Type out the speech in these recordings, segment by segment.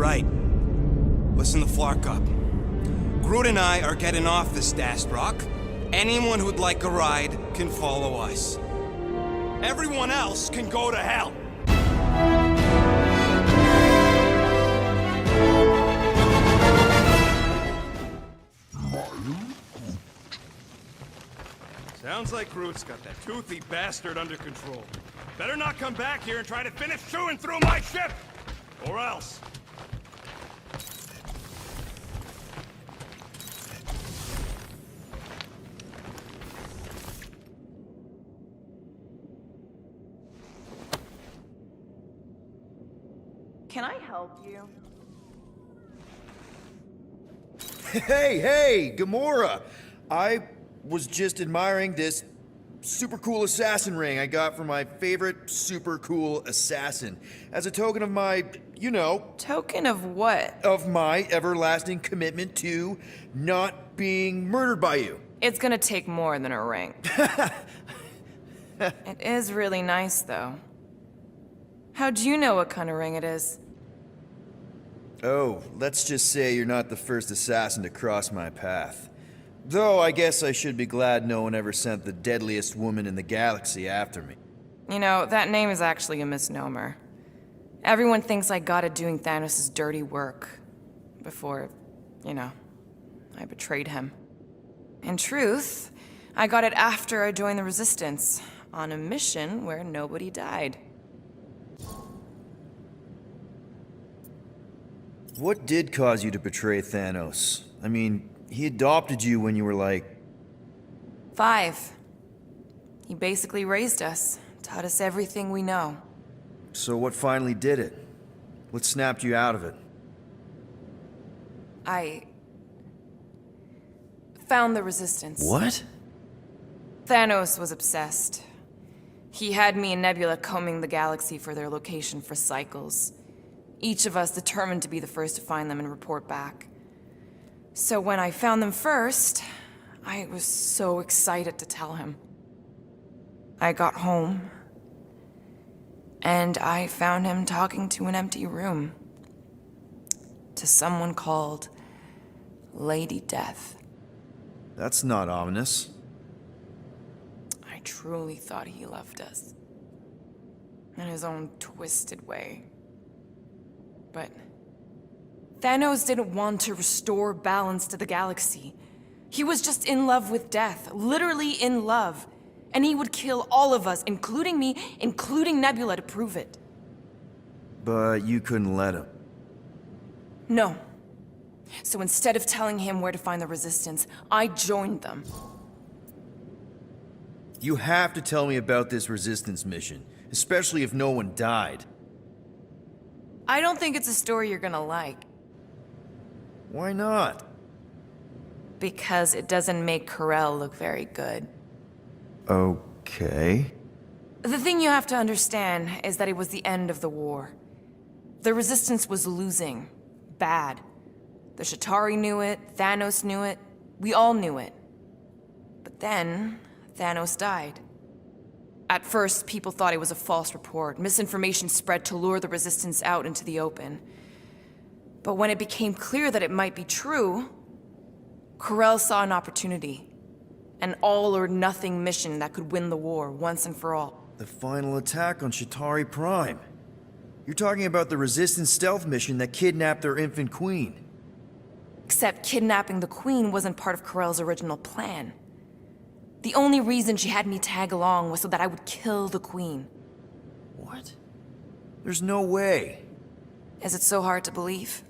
right. Listen the Flark up. Groot and I are getting off this Dast Rock. Anyone who'd like a ride can follow us. Everyone else can go to hell. Sounds like Groot's got that toothy bastard under control. Better not come back here and try to finish chewing through my ship! Or else. Can I help you? Hey, Gamora! I was just admiring this super cool assassin ring I got from my favorite super cool assassin. As a token of my, you know... Token of what? Of my everlasting commitment to not being murdered by you. It's gonna take more than a ring. It is really nice, though. How'd you know what kind of ring it is? Oh, let's just say you're not the first assassin to cross my path. Though I guess I should be glad no one ever sent the deadliest woman in the galaxy after me. You know, that name is actually a misnomer. Everyone thinks I got it doing Thanos' dirty work. Before, I betrayed him. In truth, I got it after I joined the Resistance, on a mission where nobody died. What did cause you to betray Thanos? I mean, he adopted you when you were like... 5. He basically raised us, taught us everything we know. So what finally did it? What snapped you out of it? I found the Resistance. What? Thanos was obsessed. He had me and Nebula combing the galaxy for their location for cycles. Each of us determined to be the first to find them and report back. So when I found them first, I was so excited to tell him. I got home, and I found him talking to an empty room. To someone called Lady Death. That's not ominous. I truly thought he loved us. In his own twisted way. But Thanos didn't want to restore balance to the galaxy. He was just in love with death, literally in love. And he would kill all of us, including me, including Nebula, to prove it. But you couldn't let him. No. So instead of telling him where to find the Resistance, I joined them. You have to tell me about this Resistance mission, especially if no one died. I don't think it's a story you're gonna like. Why not? Because it doesn't make Karel look very good. Okay. The thing you have to understand is that it was the end of the war. The Resistance was losing. Bad. The Chitauri knew it, Thanos knew it, we all knew it. But then, Thanos died. At first, people thought it was a false report. Misinformation spread to lure the Resistance out into the open. But when it became clear that it might be true, Karel saw an opportunity. An all-or-nothing mission that could win the war once and for all. The final attack on Chitauri Prime. You're talking about the Resistance stealth mission that kidnapped their infant queen. Except kidnapping the Queen wasn't part of Karel's original plan. The only reason she had me tag along was so that I would kill the Queen. What? There's no way. Is it so hard to believe?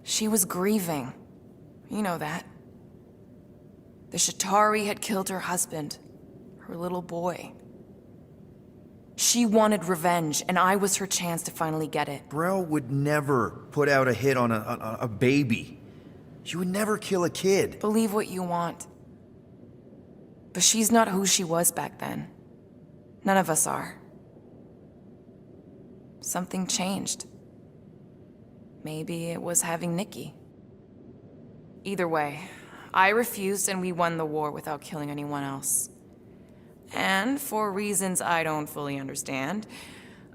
She was grieving. You know that. The Chitauri had killed her husband, her little boy. She wanted revenge, and I was her chance to finally get it. Brel would never put out a hit on a baby. She would never kill a kid. Believe what you want. But she's not who she was back then. None of us are. Something changed. Maybe it was having Nikki. Either way, I refused and we won the war without killing anyone else. And for reasons I don't fully understand,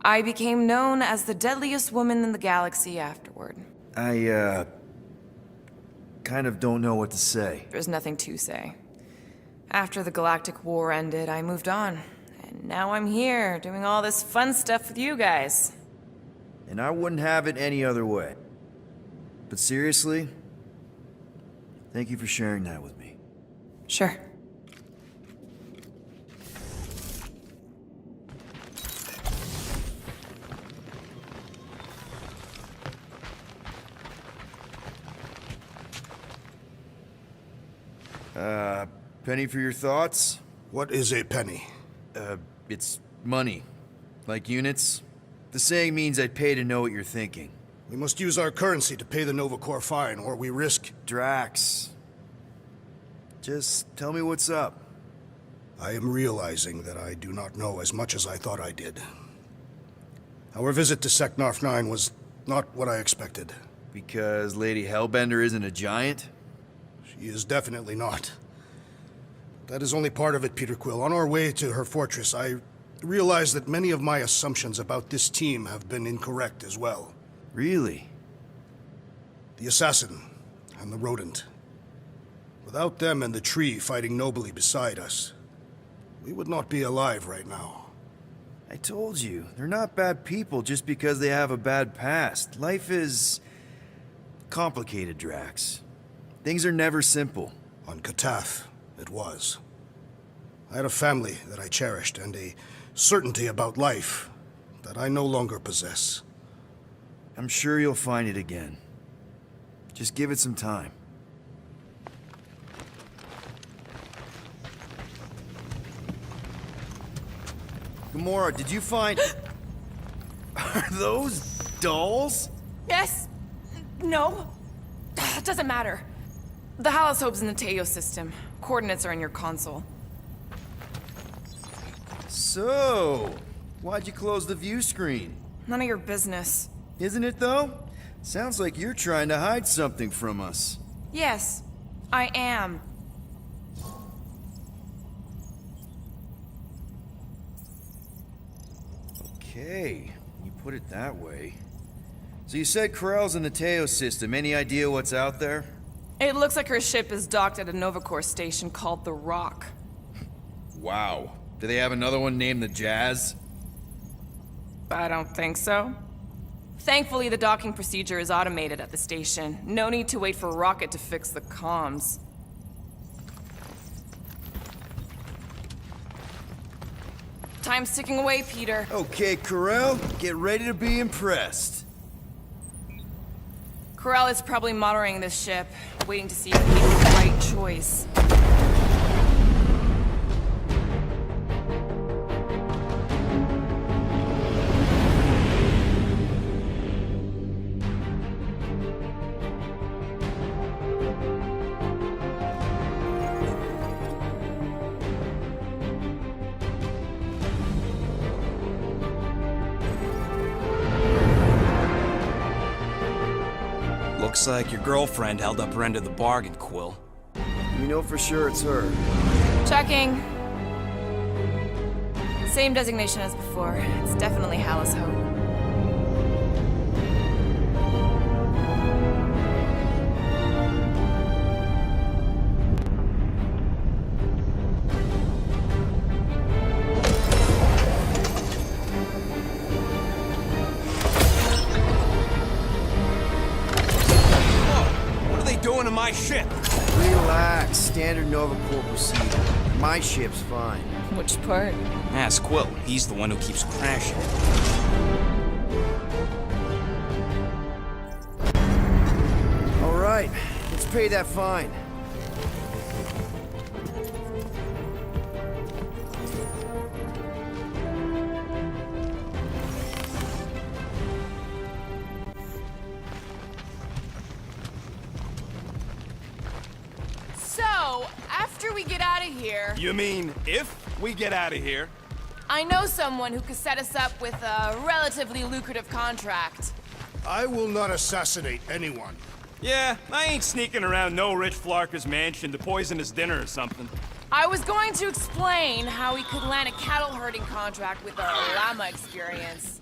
I became known as the deadliest woman in the galaxy afterward. I, kind of don't know what to say. There's nothing to say. After the Galactic War ended, I moved on. And now I'm here, doing all this fun stuff with you guys. And I wouldn't have it any other way. But seriously, thank you for sharing that with me. Sure. Penny for your thoughts? What is a penny? It's money. Like units. The saying means I'd pay to know what you're thinking. We must use our currency to pay the Nova Corps fine, or we risk... Drax. Just tell me what's up. I am realizing that I do not know as much as I thought I did. Our visit to Seknarf 9 was not what I expected. Because Lady Hellbender isn't a giant? She is definitely not. That is only part of it, Peter Quill. On our way to her fortress, I realized that many of my assumptions about this team have been incorrect as well. Really? The assassin and the rodent. Without them and the tree fighting nobly beside us, we would not be alive right now. I told you, they're not bad people just because they have a bad past. Life is complicated, Drax. Things are never simple. On Katath, it was. I had a family that I cherished and a certainty about life that I no longer possess. I'm sure you'll find it again. Just give it some time. Gamora, did you find... Are those dolls? Yes. No. It doesn't matter. The Haloshope's in the Teo system. Coordinates are in your console. So, why'd you close the view screen? None of your business. Isn't it though? Sounds like you're trying to hide something from us. Yes, I am. Okay, you put it that way. So you said Corell's in the Teo system. Any idea what's out there? It looks like her ship is docked at a Nova Corps station called the Rock. Wow. Do they have another one named the Jazz? I don't think so. Thankfully, the docking procedure is automated at the station. No need to wait for Rocket to fix the comms. Time's ticking away, Peter. Okay, Corell, get ready to be impressed. Corell is probably monitoring this ship, waiting to see if he made the right choice. Looks like your girlfriend held up her end of the bargain, Quill. We know for sure it's her. Checking. Same designation as before. It's definitely Haloshope. Doing to my ship? Relax, standard Nova Corps procedure. My ship's fine. Which part? Ask Quill. He's the one who keeps crashing. All right, let's pay that fine. So, after we get out of here, You mean if we get out of here? I know someone who could set us up with a relatively lucrative contract. I will not assassinate anyone. Yeah, I ain't sneaking around no rich Flarker's mansion to poison his dinner or something. I was going to explain how we could land a cattle herding contract with our llama experience.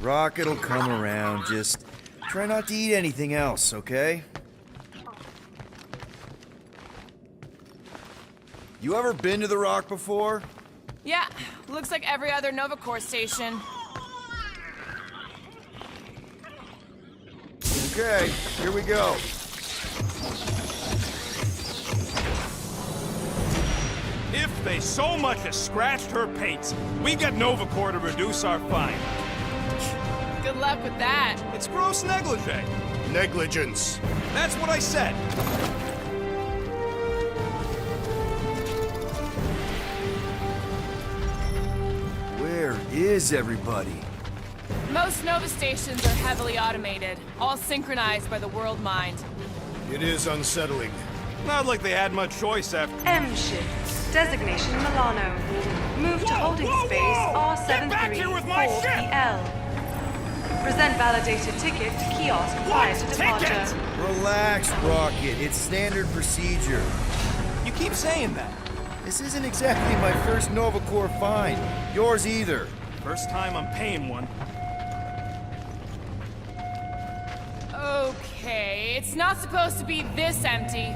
Rocket'll come around, just try not to eat anything else, okay? You ever been to the Rock before? Yeah, looks like every other Nova Corps station. Okay, here we go. If they so much as scratched her paints, we get Nova Corps to reduce our fine. Good luck with that. It's gross negligee. Negligence. That's what I said. Where is everybody? Most Nova stations are heavily automated, all synchronized by the World Mind. It is unsettling. Not like they had much choice after. M shift. Designation Milano. Move to holding whoa, space whoa! Get back here with my ship! R734PL. Present validated ticket to kiosk prior to departure. Ticket? Relax, Rocket. It's standard procedure. You keep saying that. This isn't exactly my first Nova Corps find. Yours either. First time I'm paying one. Okay, it's not supposed to be this empty.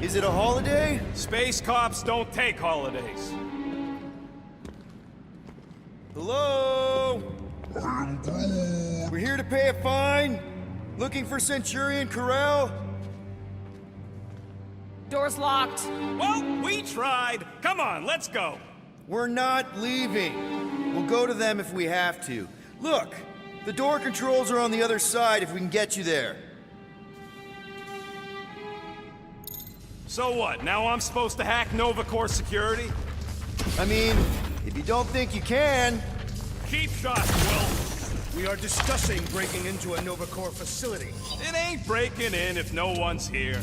Is it a holiday? Space cops don't take holidays. Hello? We're here to pay a fine. Looking for Centurion Corral? Door's locked. Well, we tried. Come on, let's go. We're not leaving. We'll go to them if we have to. Look, the door controls are on the other side if we can get you there. So what, now I'm supposed to hack Nova Corps security? I mean, if you don't think you can... Cheap shots, Will. We are discussing breaking into a Nova Corps facility. It ain't breaking in if no one's here.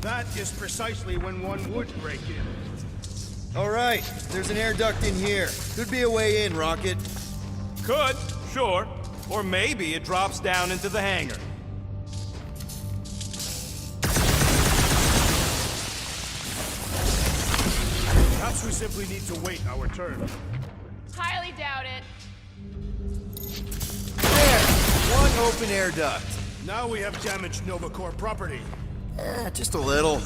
That is precisely when one would break in. All right, there's an air duct in here. Could be a way in, Rocket. Could, sure. Or maybe it drops down into the hangar. Perhaps we simply need to wait our turn. Highly doubt it. There! One open air duct. Now we have damaged Nova Corps property. Just a little.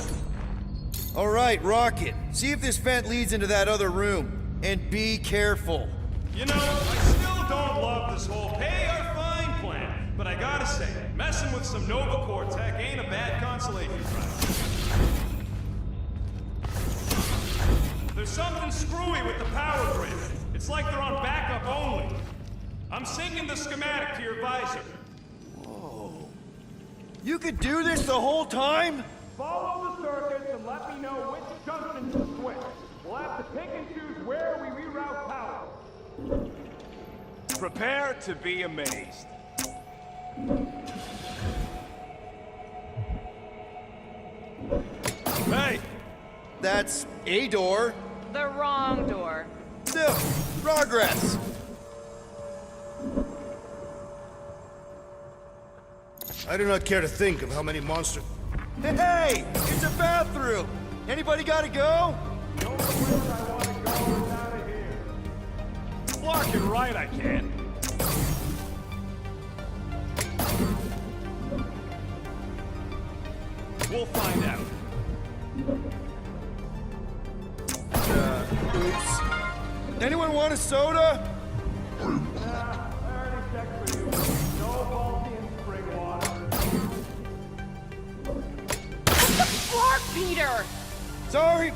All right, Rocket. See if this vent leads into that other room. And be careful. You know, I still don't love this whole pay or fine plan. But I gotta say, messing with some Nova Corps tech ain't a bad consolation prize. There's something screwy with the power grid. It's like they're on backup only. I'm syncing the schematic to your visor. You could do this the whole time? Follow the circuits and let me know which junction to switch. We'll have to pick and choose where we reroute power. Prepare to be amazed. Hey! That's a door. The wrong door. Still, progress. I do not care to think of how many monsters... Hey, it's a bathroom. Anybody gotta go? Larkin right, I can. We'll find out. Oops. Anyone want a soda? Clark, Peter! Sorry.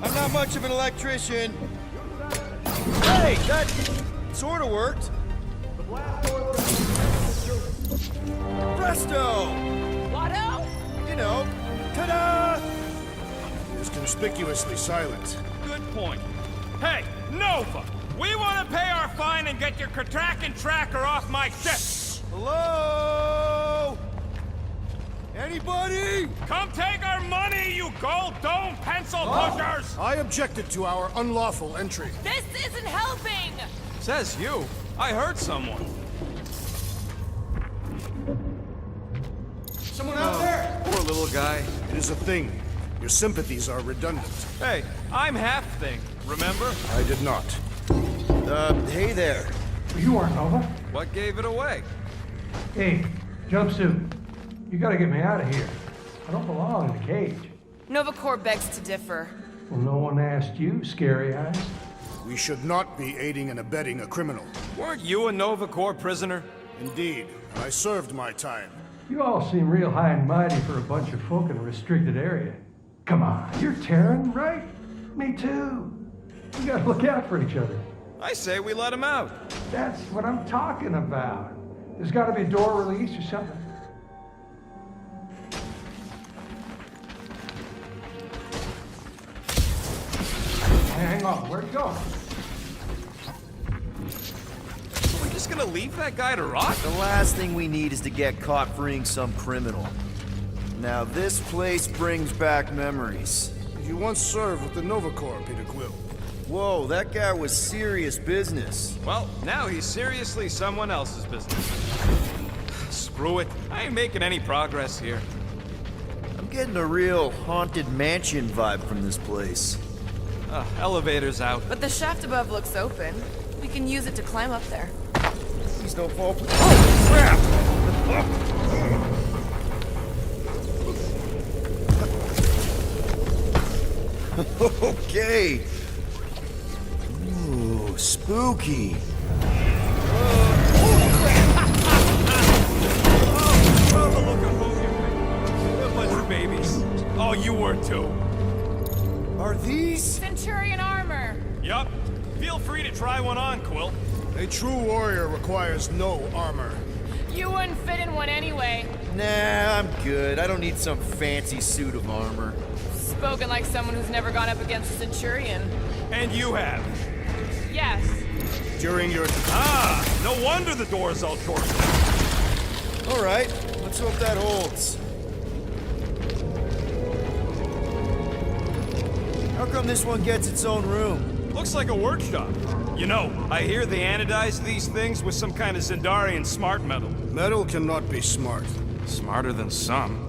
I'm not much of an electrician. Hey, that sort of worked. Presto! Lotto? You know, ta-da! is conspicuously silent. Good point. Hey, Nova! We want to pay our fine and get your Kraken tracker off my ship! Hello? Anybody? Come take our money, you gold dome pencil pushers! I objected to our unlawful entry. This isn't helping! Says you. I heard someone. Someone out there? Poor little guy. It is a thing. Your sympathies are redundant. Hey, I'm half thing. remember? I did not. Hey there. You aren't Nova. What gave it away? Hey, jumpsuit. You gotta get me out of here. I don't belong in the cage. Nova Corps begs to differ. Well, no one asked you, Scary Eyes. We should not be aiding and abetting a criminal. Weren't you a Nova Corps prisoner? Indeed, I served my time. You all seem real high and mighty for a bunch of folk in a restricted area. Come on, you're Terran, right? Me too. We gotta look out for each other. I say we let him out. That's what I'm talking about. There's gotta be a door release or something. Hang on, where'd you go? We're just gonna leave that guy to rot? The last thing we need is to get caught freeing some criminal. Now this place brings back memories. You once served with the Nova Corps, Peter Quill. Whoa, that guy was serious business. Well, now he's seriously someone else's business. Screw it. I ain't making any progress here. I'm getting a real haunted mansion vibe from this place. Elevator's out. But the shaft above looks open. We can use it to climb up there. Please don't fall. Oh, crap! Okay. Ooh, spooky. Oh, the look of both you. A bunch of babies. Oh, you were too. Are these? Centurion armor! Yup. Feel free to try one on, Quill. A true warrior requires no armor. You wouldn't fit in one anyway. Nah, I'm good. I don't need some fancy suit of armor. Spoken like someone who's never gone up against a Centurion. And you have. Yes. During your... Ah, no wonder the door's all torched. All right, let's hope that holds. How come this one gets its own room? Looks like a workshop. You know, I hear they anodize these things with some kind of Zendarian smart metal. Metal cannot be smart. Smarter than some.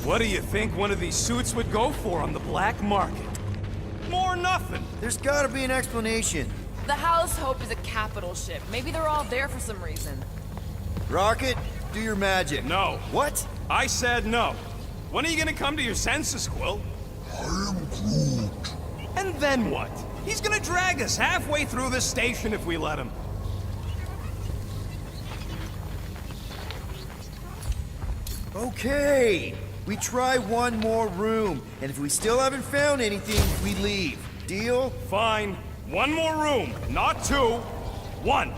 What do you think one of these suits would go for on the black market? More nothing. There's gotta be an explanation. The House Hope is a capital ship. Maybe they're all there for some reason. Rocket, do your magic. No. What? I said no. When are you gonna come to your senses, Quill? I am Groot. And then what? He's gonna drag us halfway through this station if we let him. Okay. We try one more room, and if we still haven't found anything, we leave. Deal? Fine. One more room, not two. One.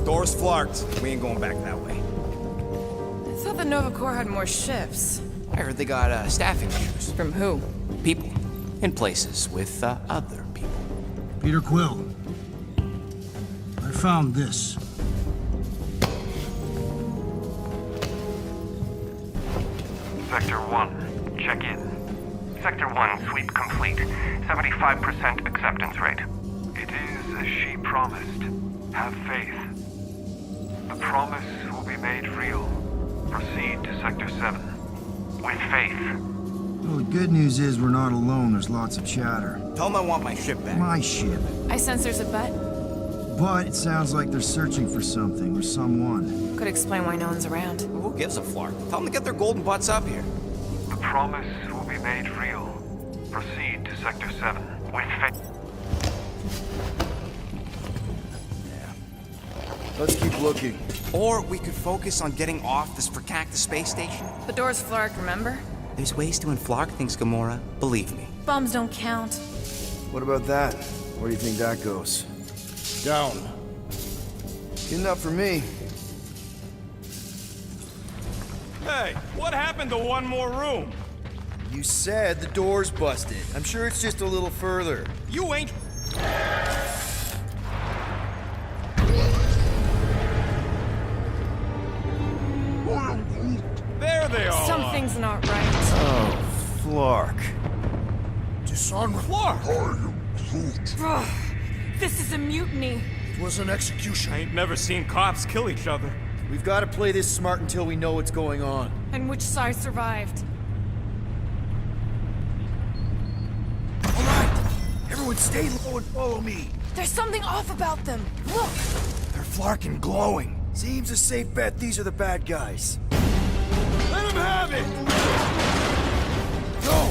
Door's flarked. We ain't going back that way. I thought the Nova Corps had more ships. I heard they got staffing issues. From who? People. In places with other people. Peter Quill. I found this. Sector 1, check in. Sector 1, sweep complete. 75% acceptance rate. It is as she promised. Have faith. The promise will be made real. Proceed to Sector 7. With faith. Well, the good news is we're not alone. There's lots of chatter. Tell them I want my ship back. My ship. I sense there's a bet. But it sounds like they're searching for something or someone. Could explain why no one's around. Who gives a flark? Tell them to get their golden butts up here. The promise will be made real. Proceed to Sector 7. With faith. Let's keep looking. Or we could focus on getting off this fracactus space station. The door's flarked, remember? There's ways to unflark things, Gamora. Believe me. Bombs don't count. What about that? Where do you think that goes? Down. Good enough for me. Hey, what happened to one more room? You said the door's busted. I'm sure it's just a little further. You ain't... There they all are. Something's not right. Oh, Flark. Dishonorable. Flark! Ugh, this is a mutiny. It was an execution. I ain't never seen cops kill each other. We've got to play this smart until we know what's going on. And which side survived? All right! Everyone stay low and follow me. There's something off about them. Look! They're Flark and glowing. Seems a safe bet these are the bad guys. Let them have it! Go!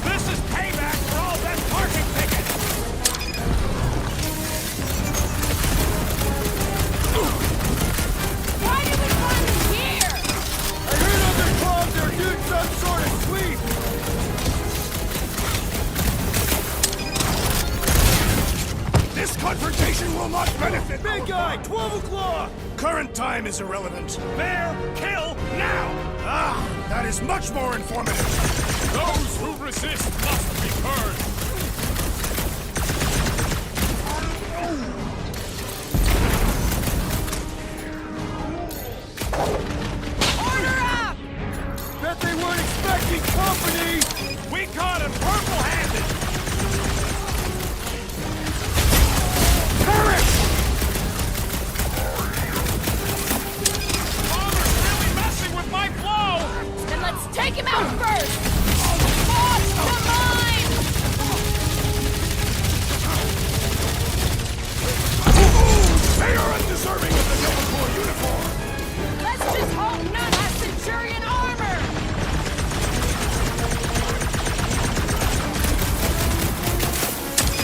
This is payback for all that parking tickets! Why did we find them here? I heard other clubs are doing some sort of sweep! This confrontation will not benefit. Big guy, 12 o'clock! Current time is irrelevant. Bear, kill, now! Ah, that is much more informative. Those who resist must be heard! Order up! Bet they weren't expecting company! We caught him purple-handed! Perish! Bomber's really messing with my flow! Then let's take him out first! Boss the mine! They are undeserving of the Nova Corps uniform. Let's just hope none has Centurion armor!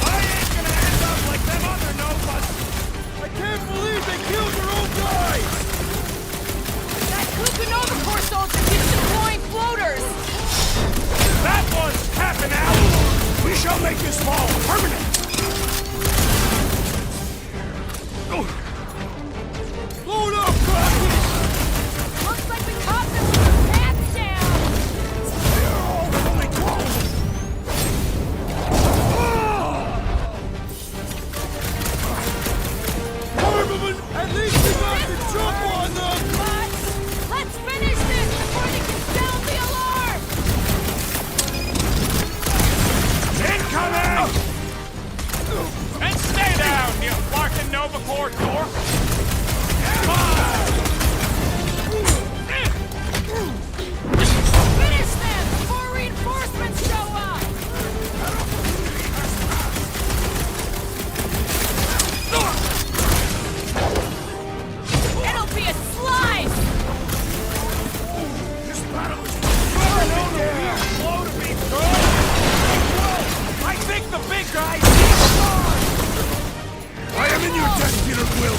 I ain't gonna end up like them other Novas! I can't believe they killed their own guys! That Kukunova Corps soldier keeps deploying floaters! That one's tapping out! We shall make this fall permanent. Load up, Crockett! Looks like we caught them with their pants down! They're all fully clothed. Armament! At least we got the jump on them! But let's finish this before they can sound the alarm! Incoming! And stay down, you Larkin Nova Corps dork! Finish them before reinforcements show up! It'll be a slice! This battle is Slow to be good! I think the big guy... I am in your debt, Peter Quill.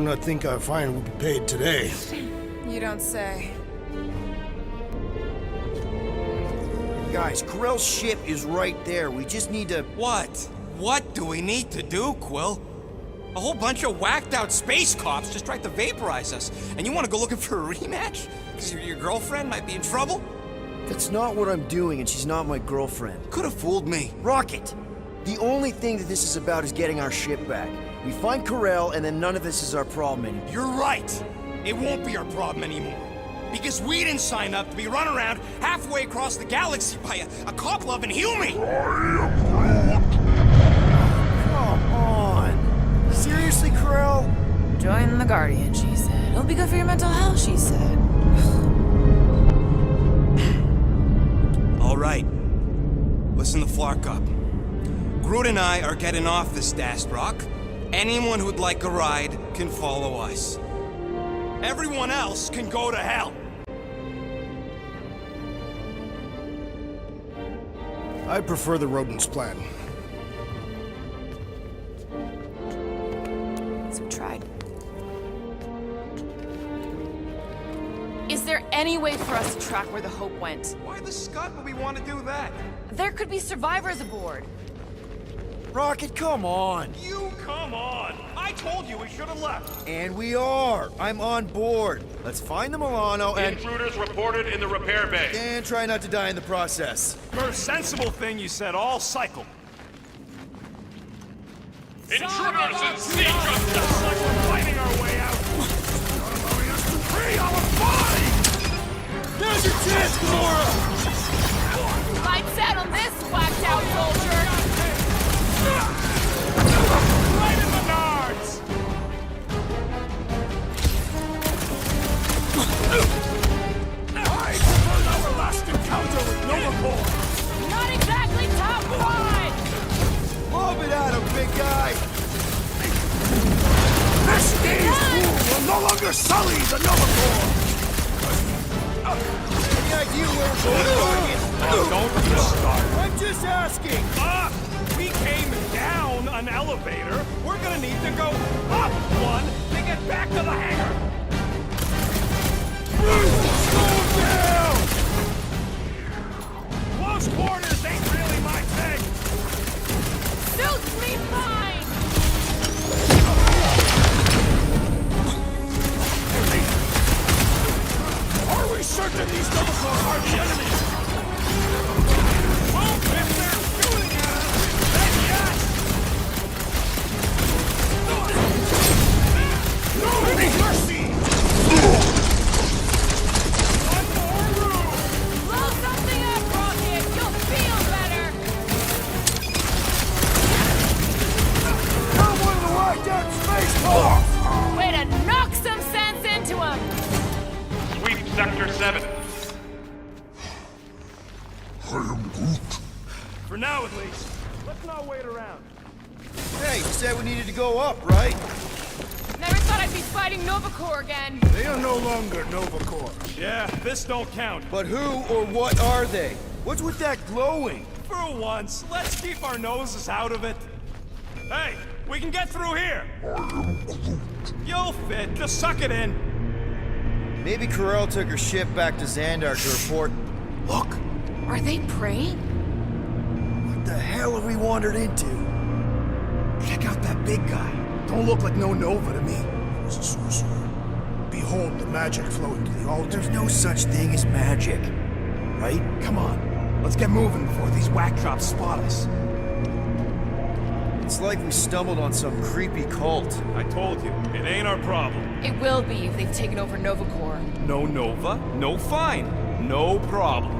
do not think our fine will be paid today. You don't say. Guys, Corell's ship is right there. We just need to... What? What do we need to do, Quill? A whole bunch of whacked out space cops just tried to vaporize us, and you want to go looking for a rematch? Because your girlfriend might be in trouble? That's not what I'm doing, and she's not my girlfriend. Could have fooled me. Rocket! The only thing that this is about is getting our ship back. We find Corell, and then none of this is our problem anymore. You're right. It won't be our problem anymore. Because we didn't sign up to be run around halfway across the galaxy by a cop-loving human. Come on! Seriously, Corell? Join the Guardian, she said. It'll be good for your mental health, she said. All right. Listen to Flark up. Groot and I are getting off this Dastrock. Anyone who'd like a ride can follow us. Everyone else can go to hell. I prefer the rodent's plan. So we tried. Is there any way for us to track where the Hope went? Why the scut would we want to do that? There could be survivors aboard. Rocket, come on! You come on! I told you we should have left. And we are! I'm on board. Let's find the Milano and... Intruders reported in the repair bay. And try not to die in the process. First sensible thing you said all cycle. Intruders in siege! Just like we're fighting our way out. Not allowing us to free our body! Now's your chance, Gamora! Lights out on this whacked out soldier! Right in the nards! I prefer our last encounter with Nova Corps! Not exactly top five! Lob it at him, big guy! This day's fool will no longer sully the Nova Corps! Any idea where we're going, Rocket? Don't you start. I'm just asking! We came down an elevator. We're gonna need to go up one to get back to the hangar. Slow down! Close quarters ain't really my thing. Suits me fine! Are we certain these Nova Corps are the enemy? Well, if they're shooting at us, then yes! No mercy! One more room! Blow something up, Rocket! You'll feel better! Not one of the whacked out space cops! Way to knock some sense into him! Sweep Sector 7. I am Groot. For now, at least. Let's not wait around. Hey, you said we needed to go up, right? Never thought I'd be fighting Nova Corps again. They are no longer Nova Corps. Yeah, this don't count. But who or what are they? What's with that glowing? For once, let's keep our noses out of it. Hey, we can get through here. You'll fit. Just suck it in. Maybe Corell took her ship back to Xandar to report... Look, Are they praying? What the hell have we wandered into? check out that big guy. Don't look like no Nova to me. He's a sorcerer. Behold the magic flowing to the altar. There's no such thing as magic, right? Come on. Let's get moving before these whack drops spot us. It's like we stumbled on some creepy cult. I told you, it ain't our problem. It will be if they've taken over Nova Corps. No Nova, no fine. No problem.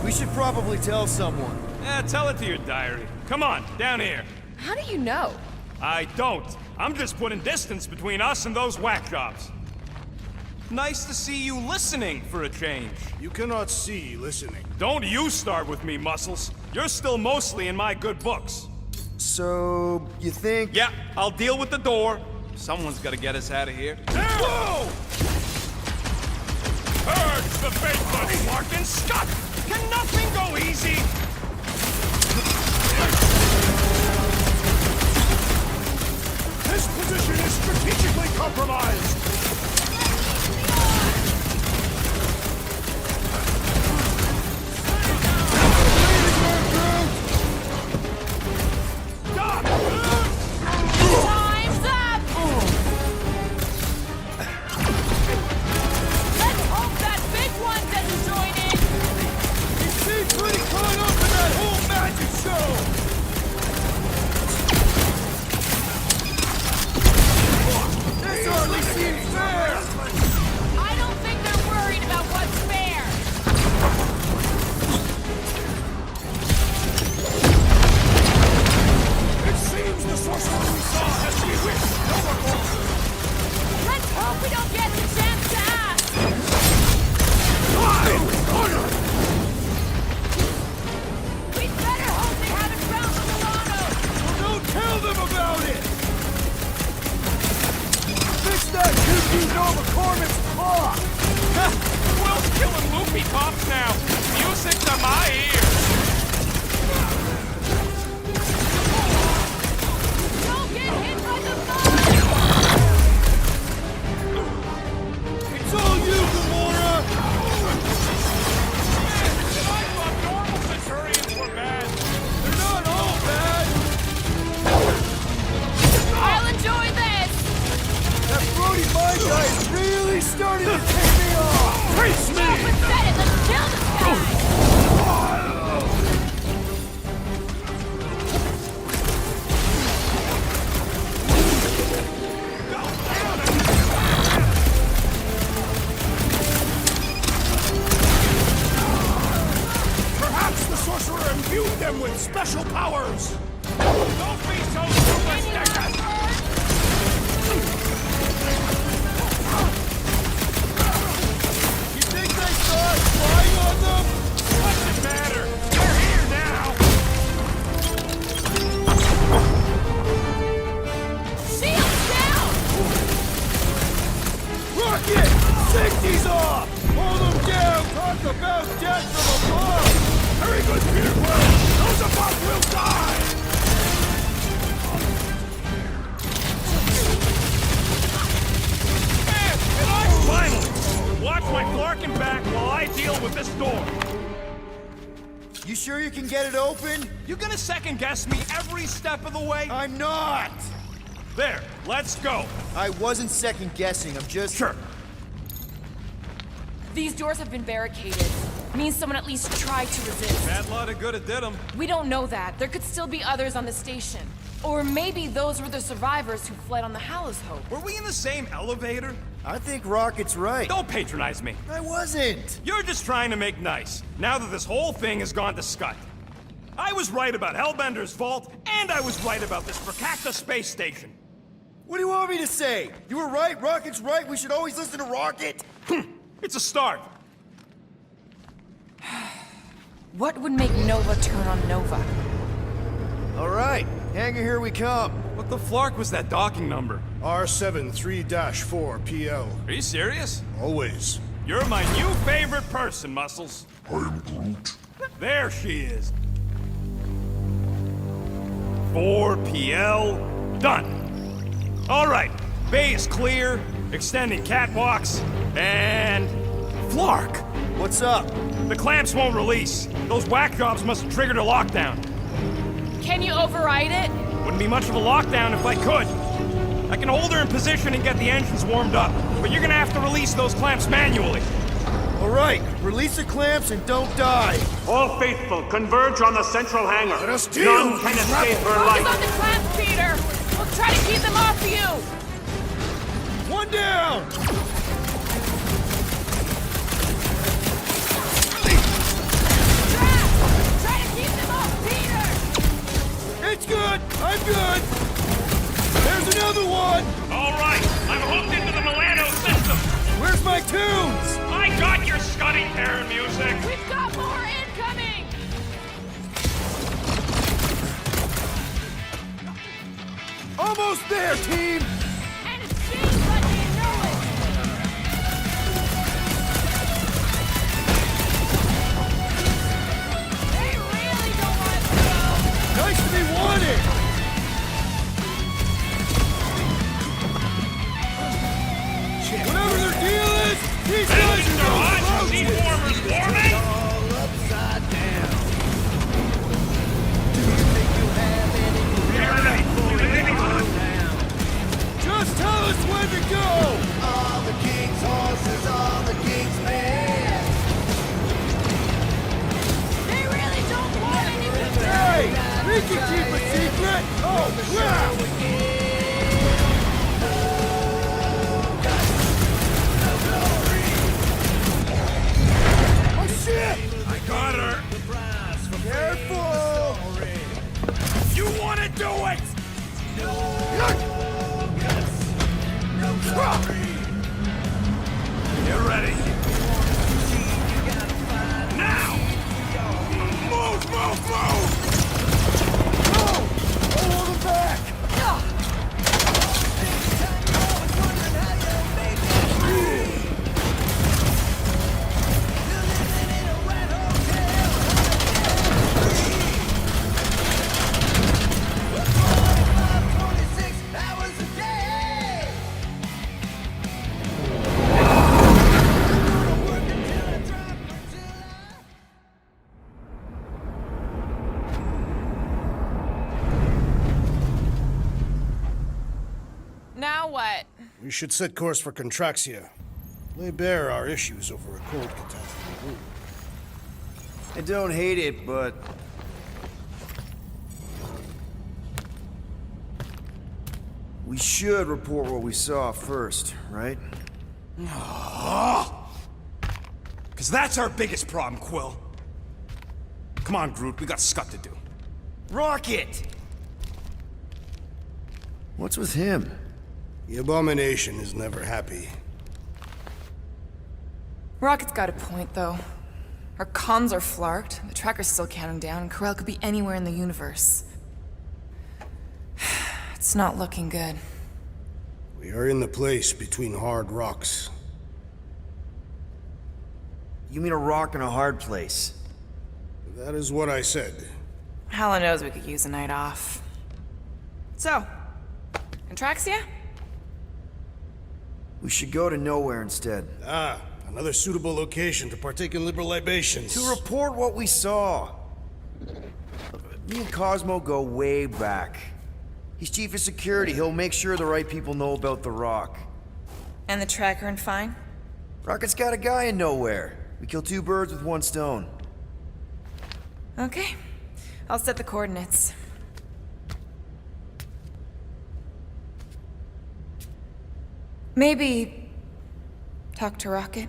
We should probably tell someone. Tell it to your diary. Come on, down here. How do you know? I don't. I'm just putting distance between us and those whack jobs. Nice to see you listening for a change. You cannot see listening. Don't you start with me, Muscles. You're still mostly in my good books. So, you think... Yeah, I'll deal with the door. Someone's gotta get us out of here. Whoa! Purge the faithless, Larkin Scott! Can nothing go easy? This position is strategically compromised! Time's up! Let's hope that big one doesn't join in! He seems pretty caught up in that whole magic show! This hardly seems fair! I don't think they're worried about what's fair! It seems the sorcerer we saw has bewitched Novacore! Let's hope we don't get the chance to ask! Time! Order! We'd better hope they haven't found Milano! Well, don't tell them about it! Fix that cuckoo Nova Corman's clock! Will's killing loopy cops now. Music to my ears. Don't get hit by the bus! It's all you, Gamora! I thought normal Centurions were bad. They're not all bad! I'll enjoy this! That Brody Mind guy is really starting to piss me off! Face me! Open set it, let's kill this guy! Perhaps the sorcerer imbued them with special powers! Don't be so superstitious. You think they saw us flying on them? What's the matter? They're here now. Shields down! Rocket! Safety's off! Hold them down! Talk about death from above! Very good, Peter Quill! Those above will die! Finally! Watch my Flarkin back while I deal with this door. You sure you can get it open? You gonna second guess me every step of the way? I'm not! There, let's go. I wasn't second guessing, I'm just... Sure. These doors have been barricaded. Means someone at least tried to resist. Bad lot of good it did them. We don't know that. There could still be others on the station. Or maybe those were the survivors who fled on the Hallows Hope. Were we in the same elevator? I think Rocket's right. Don't patronize me. I wasn't! You're just trying to make nice, now that this whole thing has gone to scut. I was right about Hellbender's vault, and I was right about this Prakakta space station. What do you want me to say? You were right, Rocket's right, we should always listen to Rocket! It's a start. What would make Nova turn on Nova? Alright, Hanger, here we come. What the flark was that docking number? R73-4 PL. Are you serious? Always. You're my new favorite person, Muscles. I am Groot. There she is. 4 PL, done. All right, bay is clear, extending catwalks, and... Flark! What's up? The clamps won't release. Those whack jobs must have triggered a lockdown. Can you override it? Wouldn't be much of a lockdown if I could. I can hold her in position and get the engines warmed up, but you're gonna have to release those clamps manually. Alright, release the clamps and don't die. All faithful, converge on the central hangar. Let us deal None with can these escape her Focus light. on the clamps, Peter! We'll try to keep them off you! One down! Try to keep them off Peter! It's good! I'm good! There's another one! All right, I'm hooked into the Milano system. Where's my tunes? I got your Scuddy Terran music. We've got more incoming! Almost there, team! And it seems like you know it! They really don't want to go! Nice to be wanted! Think you keep a secret? Oh, yeah! Oh, shit! I got her! Careful! You wanna do it? You're ready. Now! Move, move, move! Hold him back! Now what? We should set course for Contraxia. Lay bare our issues over a cold catastrophe. I don't hate it, but... we should report what we saw first, right? Because that's our biggest problem, Quill. Come on, Groot, we got scut to do. Rocket! What's with him? The Abomination is never happy. Rocket's got a point, though. Our comms are flarked, the tracker's still counting down, and Corel could be anywhere in the universe. It's not looking good. We are in the place between hard rocks. You mean a rock in a hard place? That is what I said. Hella knows we could use a night off. So, Contraxia? We should go to nowhere instead. Ah, another suitable location to partake in liberal libations. To report what we saw. Me and Cosmo go way back. He's chief of security. He'll make sure the right people know about the rock. And the tracker and Fine? Rocket's got a guy in nowhere. We kill two birds with one stone. Okay. I'll set the coordinates. Maybe talk to Rocket?